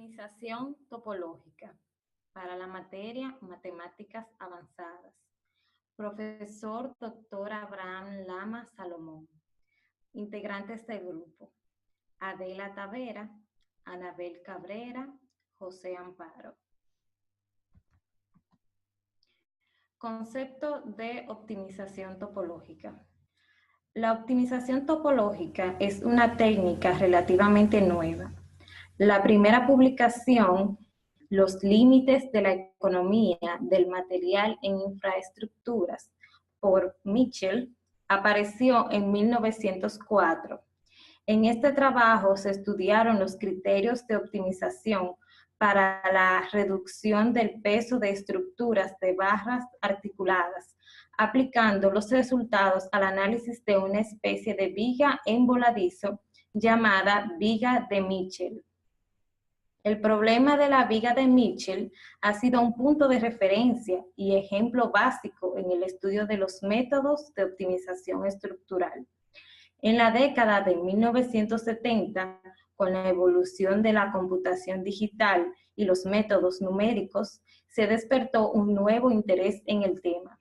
Optimización topológica para la materia Matemáticas Avanzadas. Profesor Dr. Abraham Lama Salomón. Integrantes del grupo: Adela Tavera, Anabel Cabrera, José Amparo. Concepto de optimización topológica. La optimización topológica es una técnica relativamente nueva. La primera publicación, Los límites de la economía del material en infraestructuras, por Mitchell, apareció en 1904. En este trabajo se estudiaron los criterios de optimización para la reducción del peso de estructuras de barras articuladas, aplicando los resultados al análisis de una especie de viga en voladizo llamada viga de Mitchell. El problema de la viga de Mitchell ha sido un punto de referencia y ejemplo básico en el estudio de los métodos de optimización estructural. En la década de 1970, con la evolución de la computación digital y los métodos numéricos, se despertó un nuevo interés en el tema.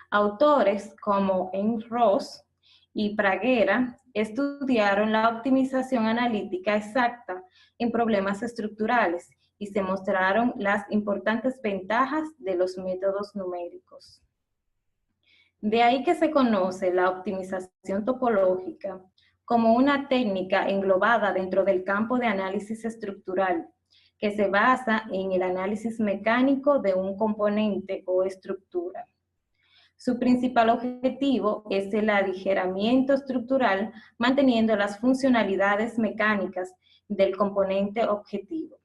Autores como Ames Ross y Praguera estudiaron la optimización analítica exacta en problemas estructurales y se mostraron las importantes ventajas de los métodos numéricos. De ahí que se conoce la optimización topológica como una técnica englobada dentro del campo de análisis estructural, que se basa en el análisis mecánico de un componente o estructura. Su principal objetivo es el aligeramiento estructural, manteniendo las funcionalidades mecánicas del componente objetivo.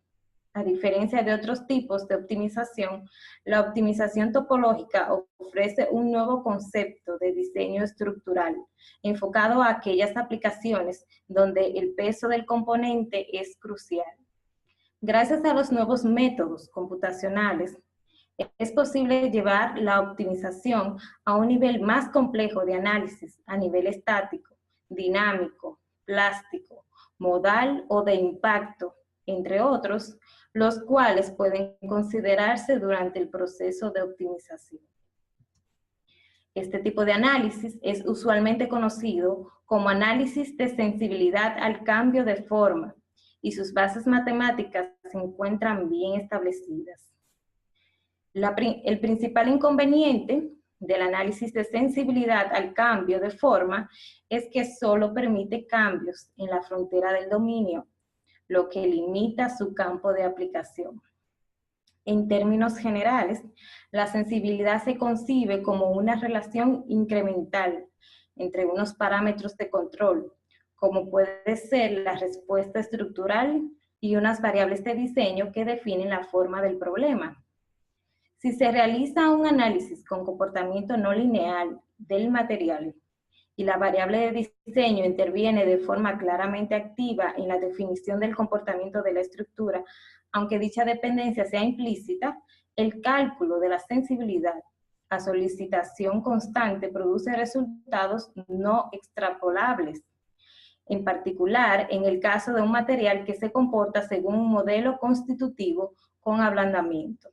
A diferencia de otros tipos de optimización, la optimización topológica ofrece un nuevo concepto de diseño estructural, enfocado a aquellas aplicaciones donde el peso del componente es crucial. Gracias a los nuevos métodos computacionales, es posible llevar la optimización a un nivel más complejo de análisis a nivel estático, dinámico, plástico, modal o de impacto, entre otros, los cuales pueden considerarse durante el proceso de optimización. Este tipo de análisis es usualmente conocido como análisis de sensibilidad al cambio de forma y sus bases matemáticas se encuentran bien establecidas. El principal inconveniente del análisis de sensibilidad al cambio de forma es que solo permite cambios en la frontera del dominio, lo que limita su campo de aplicación. En términos generales, la sensibilidad se concibe como una relación incremental entre unos parámetros de control, como puede ser la respuesta estructural y unas variables de diseño que definen la forma del problema. Si se realiza un análisis con comportamiento no lineal del material y la variable de diseño interviene de forma claramente activa en la definición del comportamiento de la estructura, aunque dicha dependencia sea implícita, el cálculo de la sensibilidad a solicitación constante produce resultados no extrapolables. En particular, en el caso de un material que se comporta según un modelo constitutivo con ablandamiento.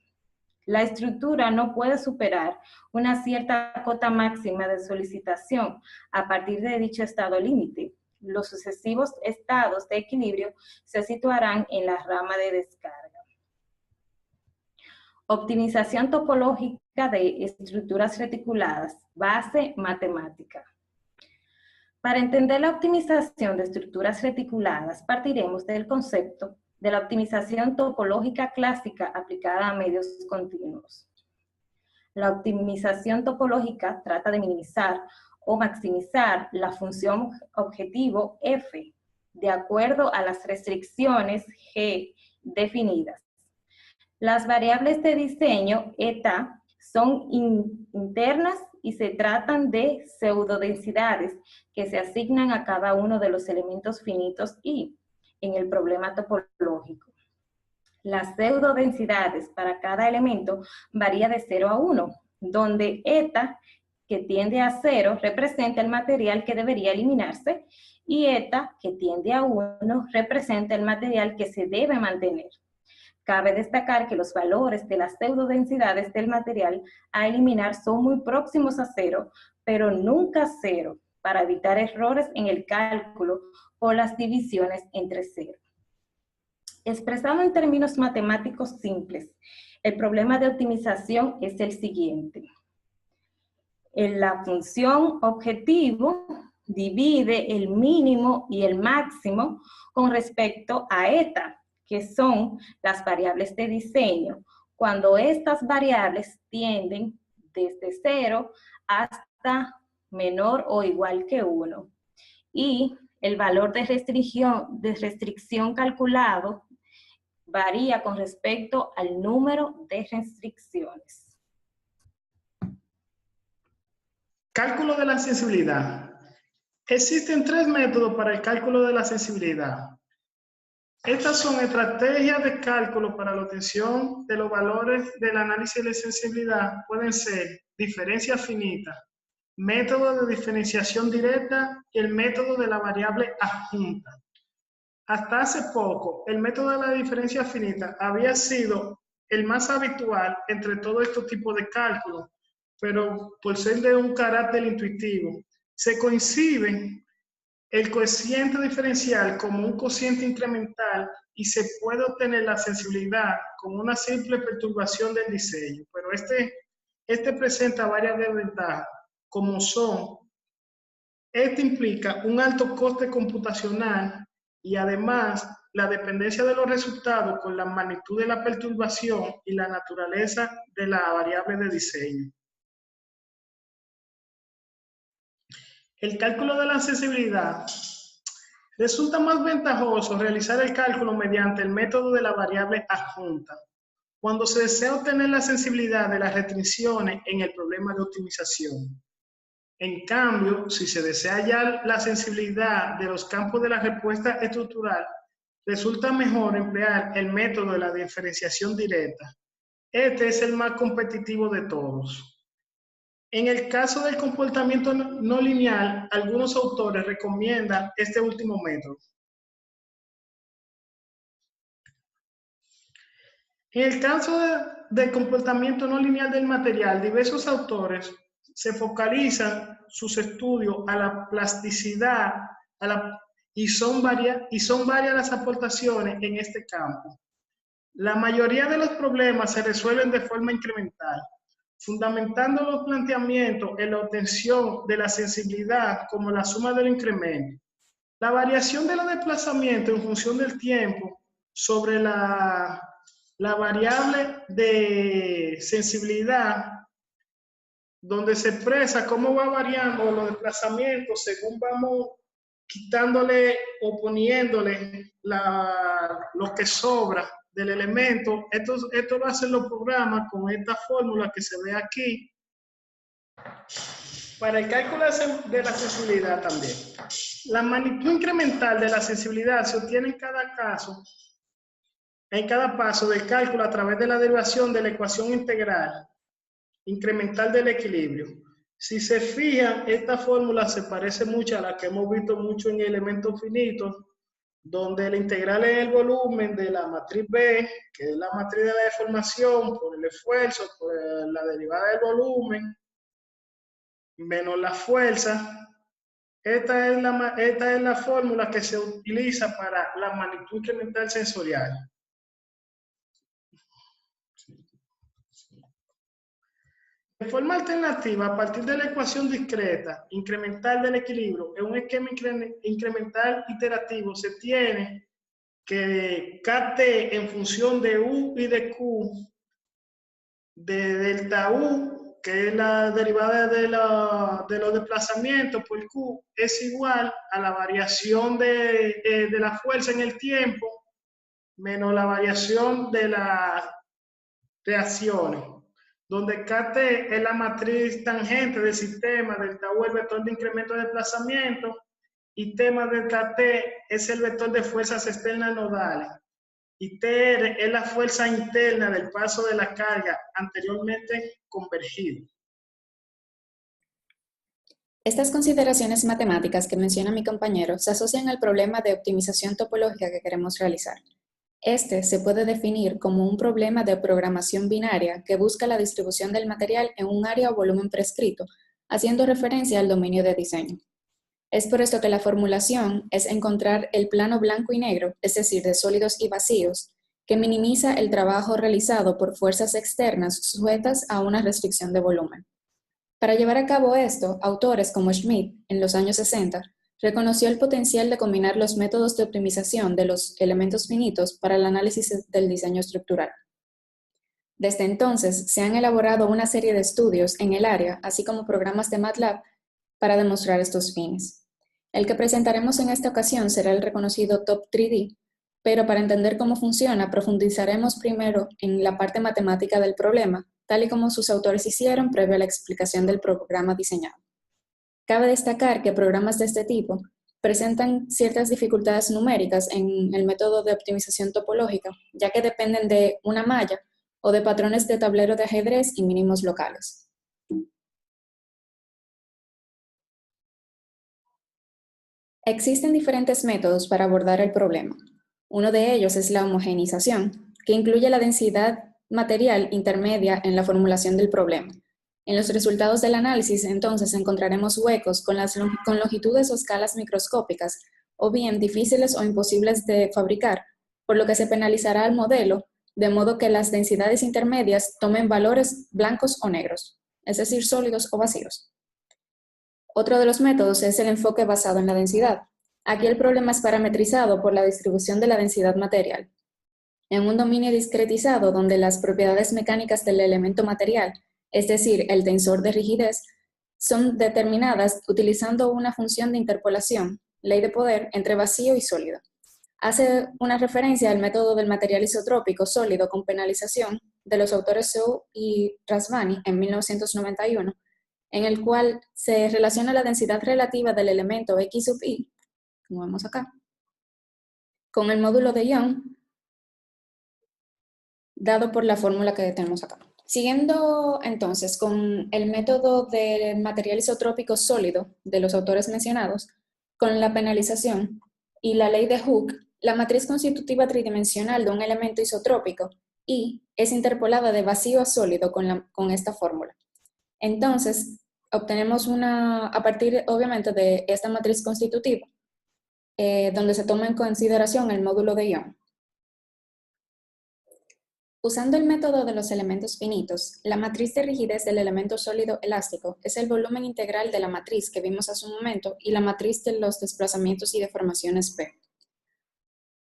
La estructura no puede superar una cierta cota máxima de solicitación a partir de dicho estado límite. Los sucesivos estados de equilibrio se situarán en la rama de descarga. Optimización topológica de estructuras reticuladas, base matemática. Para entender la optimización de estructuras reticuladas, partiremos del concepto de la optimización topológica clásica aplicada a medios continuos. La optimización topológica trata de minimizar o maximizar la función objetivo f, de acuerdo a las restricciones g definidas. Las variables de diseño eta son internas y se tratan de pseudodensidades que se asignan a cada uno de los elementos finitos y en el problema topológico. Las pseudodensidades para cada elemento varía de 0 a 1, donde eta, que tiende a 0, representa el material que debería eliminarse, y eta, que tiende a 1, representa el material que se debe mantener. Cabe destacar que los valores de las pseudodensidades del material a eliminar son muy próximos a cero, pero nunca cero, para evitar errores en el cálculo o las divisiones entre cero. Expresado en términos matemáticos simples, el problema de optimización es el siguiente. En la función objetivo divide el mínimo y el máximo con respecto a eta, que son las variables de diseño, cuando estas variables tienden desde 0 hasta menor o igual que 1. Y el valor de restricción calculado varía con respecto al número de restricciones. Cálculo de la sensibilidad. Existen 3 métodos para el cálculo de la sensibilidad. Estas son estrategias de cálculo para la obtención de los valores del análisis de sensibilidad. Pueden ser diferencia finita, método de diferenciación directa y el método de la variable adjunta. Hasta hace poco, el método de la diferencia finita había sido el más habitual entre todos estos tipos de cálculos, pero por ser de un carácter intuitivo, se concibe el cociente diferencial como un cociente incremental y se puede obtener la sensibilidad con una simple perturbación del diseño, pero este presenta varias desventajas, como son, este implica un alto coste computacional y además la dependencia de los resultados con la magnitud de la perturbación y la naturaleza de la variable de diseño. El cálculo de la sensibilidad. Resulta más ventajoso realizar el cálculo mediante el método de la variable adjunta, cuando se desea obtener la sensibilidad de las restricciones en el problema de optimización. En cambio, si se desea hallar la sensibilidad de los campos de la respuesta estructural, resulta mejor emplear el método de la diferenciación directa. Este es el más competitivo de todos. En el caso del comportamiento no lineal, algunos autores recomiendan este último método. En el caso del comportamiento no lineal del material, diversos autores se focalizan sus estudios a la plasticidad y son varias las aportaciones en este campo. La mayoría de los problemas se resuelven de forma incremental, fundamentando los planteamientos en la obtención de la sensibilidad como la suma del incremento. La variación de los desplazamientos en función del tiempo sobre la variable de sensibilidad, donde se expresa cómo va variando los desplazamientos según vamos quitándole o poniéndole lo que sobra del elemento. Esto lo hacen los programas con esta fórmula que se ve aquí para el cálculo de la sensibilidad también. La magnitud incremental de la sensibilidad se obtiene en cada paso del cálculo a través de la derivación de la ecuación integral incremental del equilibrio. Si se fijan, esta fórmula se parece mucho a la que hemos visto mucho en elementos finitos, donde la integral es el volumen de la matriz B, que es la matriz de la deformación, por el esfuerzo, por la derivada del volumen, menos la fuerza. Esta es la fórmula que se utiliza para la magnitud incremental sensorial. De forma alternativa, a partir de la ecuación discreta incremental del equilibrio, en un esquema incremental iterativo se tiene que Kt en función de U y de Q, de delta U, que es la derivada de los desplazamientos por Q, es igual a la variación de la fuerza en el tiempo menos la variación de las reacciones, donde Kt es la matriz tangente del sistema, delta U el vector de incremento de desplazamiento, y tema delta T es el vector de fuerzas externas nodales, y Tr es la fuerza interna del paso de la carga anteriormente convergido. Estas consideraciones matemáticas que menciona mi compañero se asocian al problema de optimización topológica que queremos realizar. Este se puede definir como un problema de programación binaria que busca la distribución del material en un área o volumen prescrito, haciendo referencia al dominio de diseño. Es por esto que la formulación es encontrar el plano blanco y negro, es decir, de sólidos y vacíos, que minimiza el trabajo realizado por fuerzas externas sujetas a una restricción de volumen. Para llevar a cabo esto, autores como Schmidt, en los años 60, reconoció el potencial de combinar los métodos de optimización de los elementos finitos para el análisis del diseño estructural. Desde entonces, se han elaborado una serie de estudios en el área, así como programas de MATLAB, para demostrar estos fines. El que presentaremos en esta ocasión será el reconocido Top 3D, pero para entender cómo funciona, profundizaremos primero en la parte matemática del problema, tal y como sus autores hicieron previo a la explicación del programa diseñado. Cabe destacar que programas de este tipo presentan ciertas dificultades numéricas en el método de optimización topológica, ya que dependen de una malla o de patrones de tablero de ajedrez y mínimos locales. Existen diferentes métodos para abordar el problema. Uno de ellos es la homogeneización, que incluye la densidad material intermedia en la formulación del problema. En los resultados del análisis, entonces, encontraremos huecos con longitudes o escalas microscópicas, o bien difíciles o imposibles de fabricar, por lo que se penalizará al modelo, de modo que las densidades intermedias tomen valores blancos o negros, es decir, sólidos o vacíos. Otro de los métodos es el enfoque basado en la densidad. Aquí el problema es parametrizado por la distribución de la densidad material. En un dominio discretizado donde las propiedades mecánicas del elemento material, es decir, el tensor de rigidez, son determinadas utilizando una función de interpolación, ley de poder, entre vacío y sólido. Hace una referencia al método del material isotrópico sólido con penalización de los autores Zhou y Rasvani en 1991, en el cual se relaciona la densidad relativa del elemento X sub i, como vemos acá, con el módulo de Young, dado por la fórmula que tenemos acá. Siguiendo entonces con el método del material isotrópico sólido de los autores mencionados, con la penalización y la ley de Hooke, la matriz constitutiva tridimensional de un elemento isotrópico I es interpolada de vacío a sólido con esta fórmula. Entonces, obtenemos a partir obviamente de esta matriz constitutiva, donde se toma en consideración el módulo de Young. Usando el método de los elementos finitos, la matriz de rigidez del elemento sólido elástico es el volumen integral de la matriz que vimos hace un momento y la matriz de los desplazamientos y deformaciones P.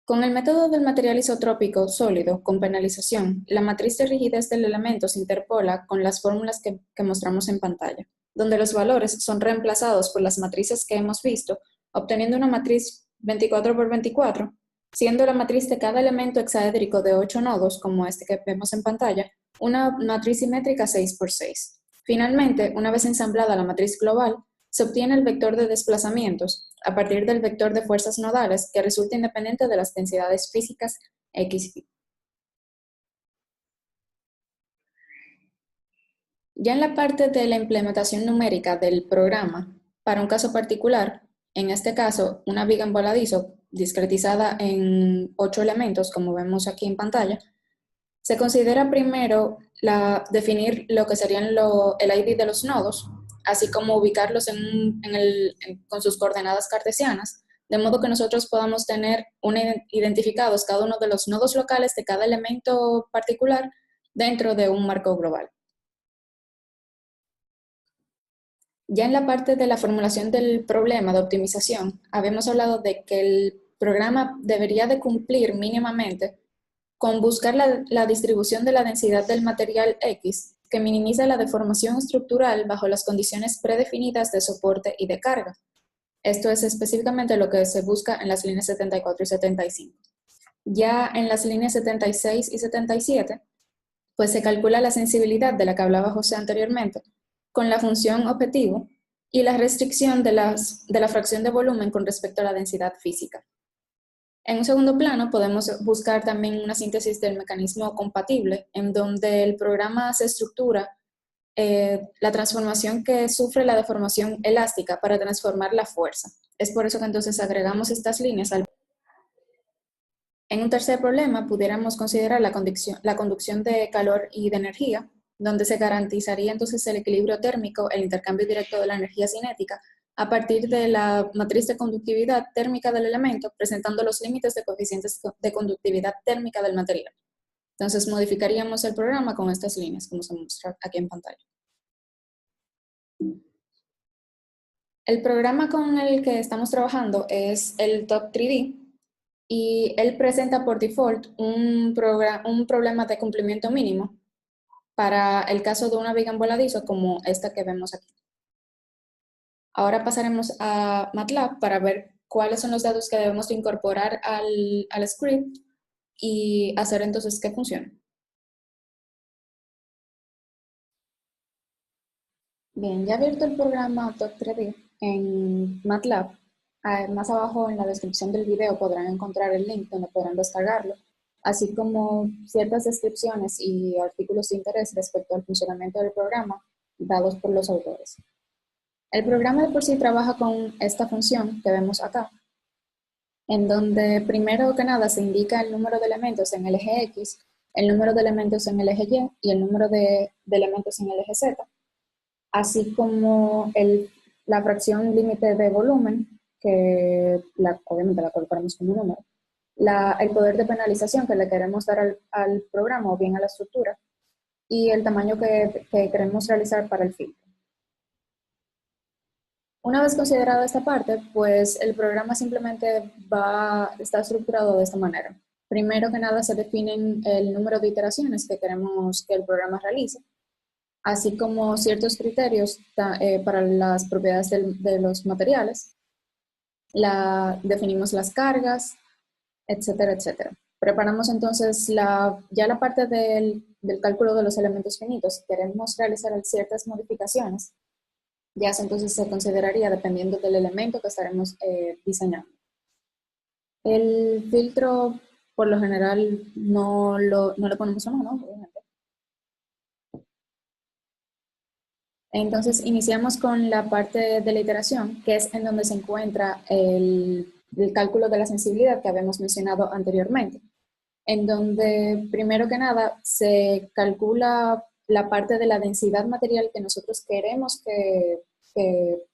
Con el método del material isotrópico sólido con penalización, la matriz de rigidez del elemento se interpola con las fórmulas que mostramos en pantalla, donde los valores son reemplazados por las matrices que hemos visto, obteniendo una matriz 24 por 24, siendo la matriz de cada elemento hexaédrico de 8 nodos, como este que vemos en pantalla, una matriz simétrica 6 por 6. Finalmente, una vez ensamblada la matriz global, se obtiene el vector de desplazamientos a partir del vector de fuerzas nodales que resulta independiente de las densidades físicas X y Y. Ya en la parte de la implementación numérica del programa, para un caso particular, en este caso una viga en voladizo discretizada en 8 elementos, como vemos aquí en pantalla, se considera primero definir lo que serían el ID de los nodos, así como ubicarlos con sus coordenadas cartesianas, de modo que nosotros podamos tener identificados cada uno de los nodos locales de cada elemento particular dentro de un marco global. Ya en la parte de la formulación del problema de optimización, habíamos hablado de que el programa debería de cumplir mínimamente con buscar la distribución de la densidad del material X, que minimiza la deformación estructural bajo las condiciones predefinidas de soporte y de carga. Esto es específicamente lo que se busca en las líneas 74 y 75. Ya en las líneas 76 y 77, pues se calcula la sensibilidad de la que hablaba José anteriormente, con la función objetivo y la restricción de la fracción de volumen con respecto a la densidad física. En un segundo plano podemos buscar también una síntesis del mecanismo compatible, en donde el programa se estructura la transformación que sufre la deformación elástica para transformar la fuerza. Es por eso que entonces agregamos estas líneas al En un tercer problema, pudiéramos considerar la conducción de calor y de energía, donde se garantizaría entonces el equilibrio térmico, el intercambio directo de la energía cinética, a partir de la matriz de conductividad térmica del elemento, presentando los límites de coeficientes de conductividad térmica del material. Entonces, modificaríamos el programa con estas líneas, como se muestra aquí en pantalla. El programa con el que estamos trabajando es el TOP3D, y él presenta por default un problema de cumplimiento mínimo para el caso de una viga en voladizo como esta que vemos aquí. Ahora pasaremos a MATLAB para ver cuáles son los datos que debemos incorporar al script y hacer entonces que funcione. Bien, ya abierto el programa Doc3D en MATLAB, más abajo en la descripción del video podrán encontrar el link donde podrán descargarlo, así como ciertas descripciones y artículos de interés respecto al funcionamiento del programa dados por los autores. El programa de por sí trabaja con esta función que vemos acá, en donde primero que nada se indica el número de elementos en el eje X, el número de elementos en el eje Y y el número de elementos en el eje Z, así como la fracción límite de volumen, que obviamente la colocaremos como un número, el poder de penalización que le queremos dar al programa o bien a la estructura, y el tamaño que queremos realizar para el filtro. Una vez considerada esta parte, pues el programa simplemente está estructurado de esta manera. Primero que nada se definen el número de iteraciones que queremos que el programa realice, así como ciertos criterios para las propiedades de los materiales. Definimos las cargas, etcétera, etcétera. Preparamos entonces ya la parte del cálculo de los elementos finitos. Queremos realizar ciertas modificaciones. Ya entonces se consideraría dependiendo del elemento que estaremos diseñando. El filtro, por lo general, no le ponemos a mano, obviamente. Entonces, iniciamos con la parte de la iteración, que es en donde se encuentra el cálculo de la sensibilidad que habíamos mencionado anteriormente, en donde, primero que nada, se calcula la parte de la densidad material que nosotros queremos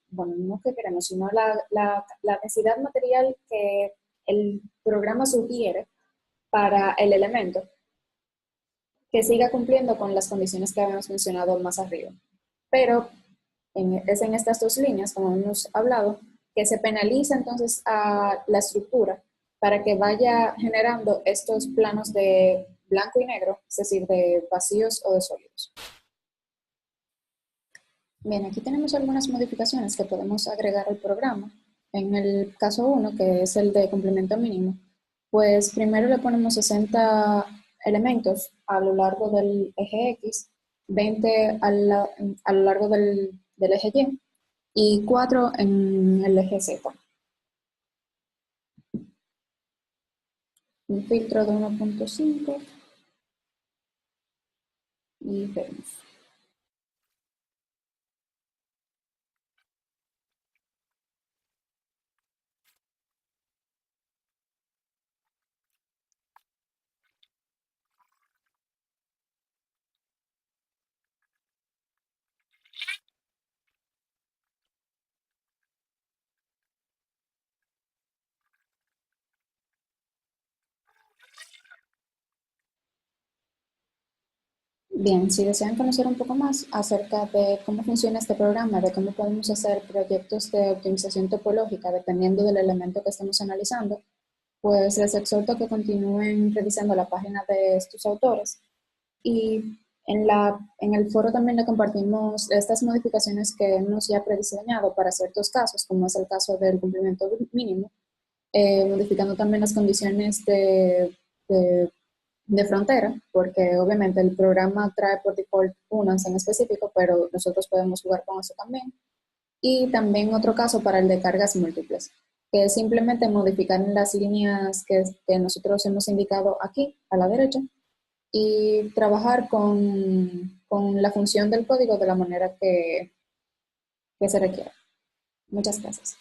bueno, no que queremos, sino la densidad material que el programa sugiere para el elemento, que siga cumpliendo con las condiciones que habíamos mencionado más arriba. Pero es en estas dos líneas, como hemos hablado, que se penaliza entonces a la estructura para que vaya generando estos planos de blanco y negro, es decir, de vacíos o de sólidos. Bien, aquí tenemos algunas modificaciones que podemos agregar al programa. En el caso 1, que es el de complemento mínimo, pues primero le ponemos 60 elementos a lo largo del eje X, 20 a lo largo del eje Y y 4 en el eje Z. Un filtro de 1.5 y vemos. Bien, si desean conocer un poco más acerca de cómo funciona este programa, de cómo podemos hacer proyectos de optimización topológica dependiendo del elemento que estemos analizando, pues les exhorto a que continúen revisando la página de estos autores. Y en el foro también le compartimos estas modificaciones que hemos ya prediseñado para ciertos casos, como es el caso del cumplimiento mínimo, modificando también las condiciones de frontera, porque obviamente el programa trae por default unas en específico, pero nosotros podemos jugar con eso también. Y también otro caso para el de cargas múltiples, que es simplemente modificar las líneas que nosotros hemos indicado aquí a la derecha y trabajar con la función del código de la manera que se requiera. Muchas gracias.